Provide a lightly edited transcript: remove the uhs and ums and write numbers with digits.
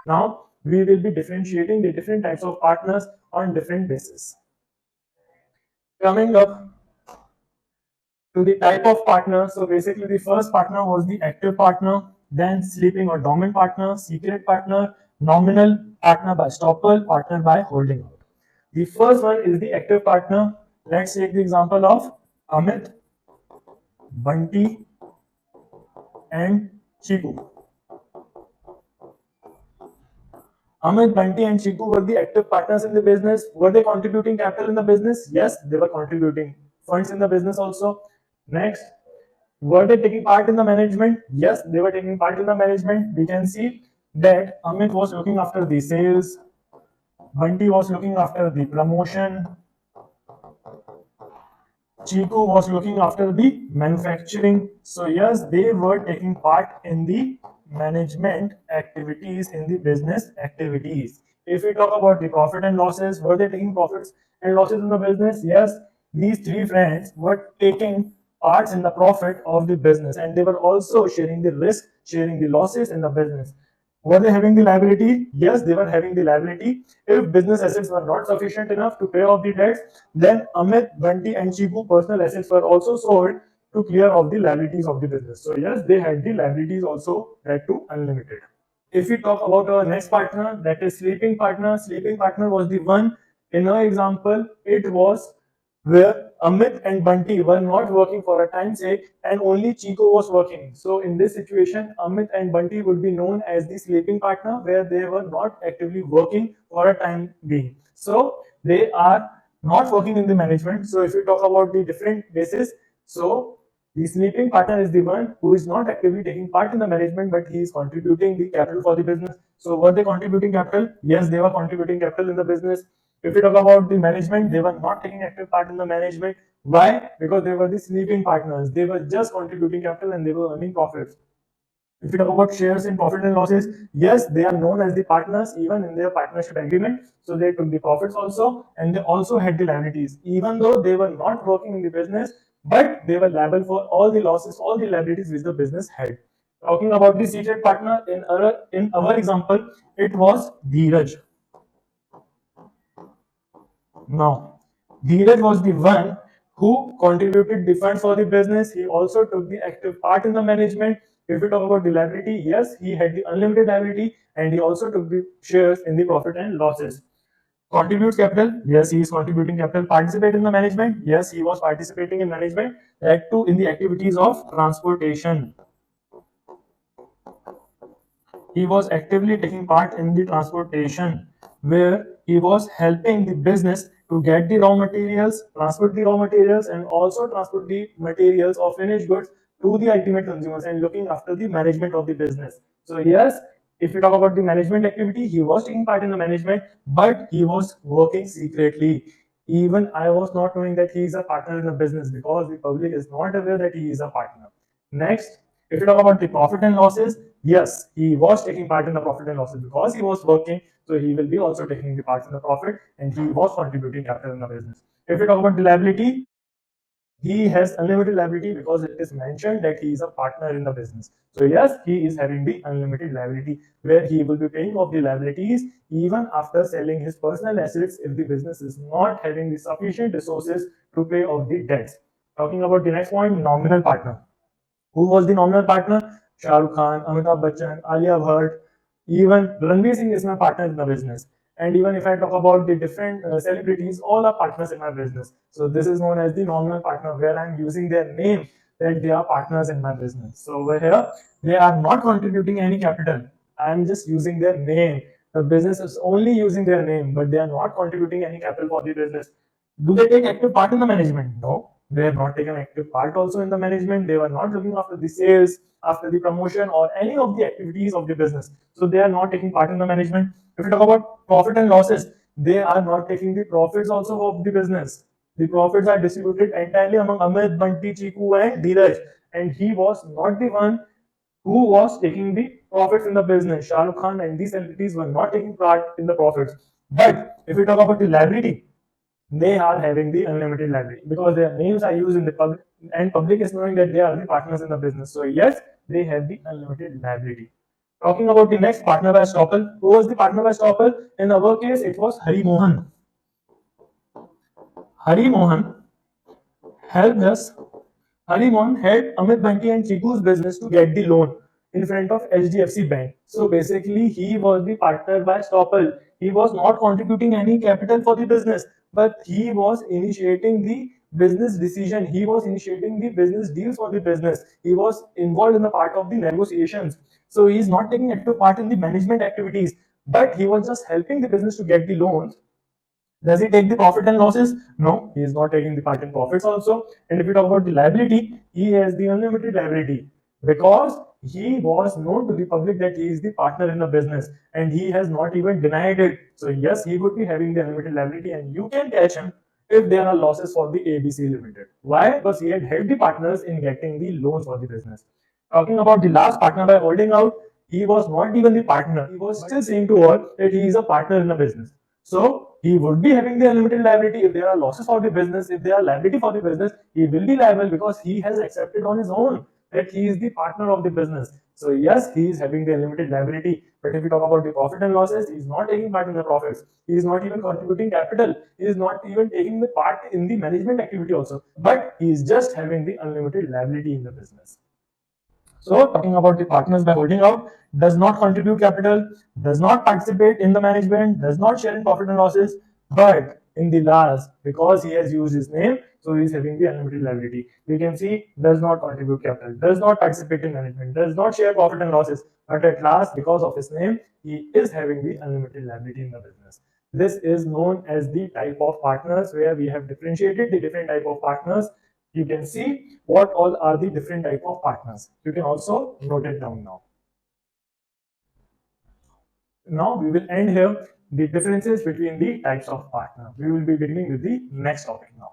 Now we will be differentiating the different types of partners on different bases. Coming up to the type of partner, so basically the first partner was the active partner, then sleeping or dormant partner, secret partner, nominal partner by stopper, partner by holding out. The first one is the active partner. Let's take the example of Amit, Bunty, and Chiku. Amit, Bunty, and Chiku were the active partners in the business. Were they contributing capital in the business? Yes, they were contributing funds in the business also. Next, were they taking part in the management? Yes, they were taking part in the management. We can see that Amit was looking after the sales, Bunty was looking after the promotion, Chico was looking after the manufacturing. So yes, they were taking part in the management activities, in the business activities. If we talk about the profit and losses, were they taking profits and losses in the business? Yes, these three friends were taking parts in the profit of the business, and they were also sharing the risk, sharing the losses in the business. Were they having the liability? Yes, they were having the liability. If business assets were not sufficient enough to pay off the debts, then Amit, Bunty, and Chiku personal assets were also sold to clear off the liabilities of the business. So yes, they had the liabilities also that too unlimited. If we talk about our next partner, that is sleeping partner was the one in our example. It was where Amit and Bunty were not working for a time's sake and only Chico was working. So in this situation, Amit and Bunty would be known as the sleeping partner where they were not actively working for a time being. So they are not working in the management. So if we talk about the different bases, so the sleeping partner is the one who is not actively taking part in the management, but he is contributing the capital for the business. So were they contributing capital? Yes, they were contributing capital in the business. If we talk about the management, they were not taking active part in the management. Why? Because they were the sleeping partners. They were just contributing capital and they were earning profits. If we talk about shares in profit and losses, yes, they are known as the partners even in their partnership agreement. So they took the profits also and they also had the liabilities. Even though they were not working in the business, but they were liable for all the losses, all the liabilities which the business had. Talking about the secret partner, in our example, it was Dheeraj. Now, Dheeraj was the one who contributed the funds for the business. He also took the active part in the management. If we talk about the liability, yes, he had the unlimited liability and he also took the shares in the profit and losses. Contributes capital, yes, he is contributing capital. Participate in the management, yes, he was participating in management. That too in the activities of transportation. He was actively taking part in the transportation where he was helping the business to get the raw materials, transport the raw materials, and also transport the materials or finished goods to the ultimate consumers and looking after the management of the business. So, yes, if we talk about the management activity, he was taking part in the management, but he was working secretly. Even I was not knowing that he is a partner in the business because the public is not aware that he is a partner. Next, if you talk about the profit and losses, yes, he was taking part in the profit and losses because he was working, so he will be also taking the part in the profit and he was contributing capital in the business. If you talk about the liability, he has unlimited liability because it is mentioned that he is a partner in the business. So yes, he is having the unlimited liability where he will be paying off the liabilities even after selling his personal assets if the business is not having the sufficient resources to pay off the debts. Talking about the next point, nominal partner. Who was the nominal partner? Shah Rukh Khan, Amitabh Bachchan, Alia Bhatt, even Ranveer Singh is my partner in the business. And even if I talk about the different celebrities, all are partners in my business. So this is known as the nominal partner, where I'm using their name that they are partners in my business. So over here, they are not contributing any capital. I'm just using their name. The business is only using their name, but they are not contributing any capital for the business. Do they take active part in the management? No, they have not taken active part also in the management. They were not looking after the sales, after the promotion, or any of the activities of the business. So they are not taking part in the management. If you talk about profit and losses, they are not taking the profits also of the business. The profits are distributed entirely among Amit, Bunty, Chiku, and Dheeraj. And he was not the one who was taking the profits in the business. Shah Rukh Khan and these entities were not taking part in the profits. But if we talk about the liability, they are having the unlimited liability because their names are used in the public and public is knowing that they are the partners in the business. So yes, they have the unlimited liability. Talking about the next partner by estoppel, who was the partner by estoppel? In our case, it was Hari Mohan. Hari Mohan helped us. Hari Mohan helped Amit Banti and Chiku's business to get the loan in front of HDFC Bank. So basically, he was the partner by estoppel. He was not contributing any capital for the business, but he was initiating the business decision. He was initiating the business deals for the business. He was involved in the part of the negotiations. So he is not taking active part in the management activities, but he was just helping the business to get the loans. Does he take the profit and losses? No, he is not taking the part in profits also. And if we talk about the liability, he has the unlimited liability because he was known to the public that he is the partner in the business and he has not even denied it. So yes, he would be having the unlimited liability and you can catch him if there are losses for the ABC Limited. Why? Because he had helped the partners in getting the loans for the business. Talking about the last partner by holding out, he was not even the partner. He was still saying to all that he is a partner in the business. So he would be having the unlimited liability if there are losses for the business, if there are liability for the business, he will be liable because he has accepted on his own that he is the partner of the business. So yes, he is having the unlimited liability. But if we talk about the profit and losses, he is not taking part in the profits. He is not even contributing capital. He is not even taking the part in the management activity also. But he is just having the unlimited liability in the business. So talking about the partners by holding out, does not contribute capital, does not participate in the management, does not share in profit and losses, but in the last, because he has used his name, so he is having the unlimited liability. We can see does not contribute capital, does not participate in management, does not share profit and losses, but at last, because of his name, he is having the unlimited liability in the business. This is known as the type of partners where we have differentiated the different type of partners. You can see what all are the different type of partners. You can also note it down now. Now we will end here the differences between the types of partner. We will be beginning with the next topic now.